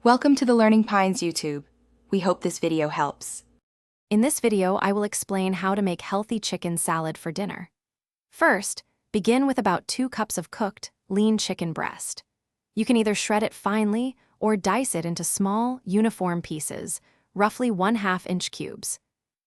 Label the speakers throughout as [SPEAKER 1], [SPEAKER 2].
[SPEAKER 1] Welcome to the Learning Pines YouTube. We hope this video helps.
[SPEAKER 2] In this video, I will explain how to make healthy chicken salad for dinner. First, begin with about 2 cups of cooked, lean chicken breast. You can either shred it finely or dice it into small, uniform pieces, roughly 1/2 inch cubes.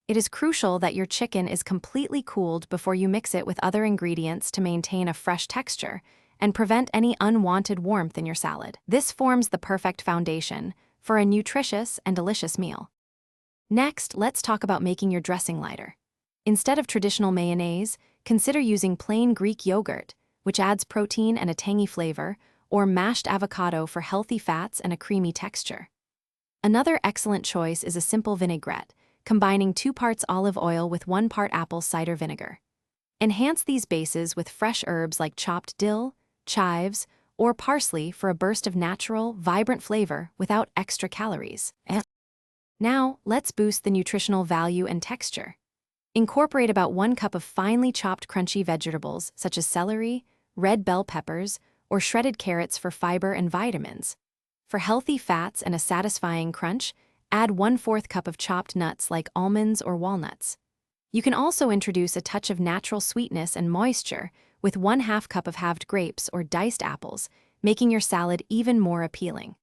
[SPEAKER 2] It is crucial that your chicken is completely cooled before you mix it with other ingredients to maintain a fresh texture and prevent any unwanted warmth in your salad. This forms the perfect foundation for a nutritious and delicious meal. Next, let's talk about making your dressing lighter. Instead of traditional mayonnaise, consider using plain Greek yogurt, which adds protein and a tangy flavor, or mashed avocado for healthy fats and a creamy texture. Another excellent choice is a simple vinaigrette, combining 2 parts olive oil with 1 part apple cider vinegar. Enhance these bases with fresh herbs like chopped dill, chives, or parsley for a burst of natural, vibrant flavor without extra calories. Now, let's boost the nutritional value and texture. Incorporate about 1 cup of finely chopped crunchy vegetables such as celery, red bell peppers, or shredded carrots for fiber and vitamins. For healthy fats and a satisfying crunch, add 1/4 cup of chopped nuts like almonds or walnuts. You can also introduce a touch of natural sweetness and moisture with 1/2 cup of halved grapes or diced apples, making your salad even more appealing.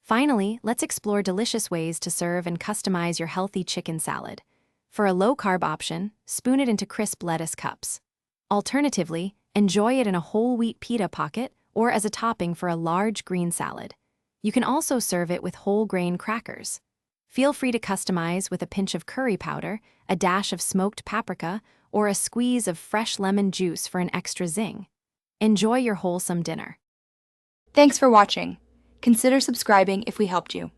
[SPEAKER 2] Finally, let's explore delicious ways to serve and customize your healthy chicken salad. For a low-carb option, spoon it into crisp lettuce cups. Alternatively, enjoy it in a whole wheat pita pocket or as a topping for a large green salad. You can also serve it with whole grain crackers. Feel free to customize with a pinch of curry powder, a dash of smoked paprika, or a squeeze of fresh lemon juice for an extra zing. Enjoy your wholesome dinner.
[SPEAKER 1] Thanks for watching. Consider subscribing if we helped you.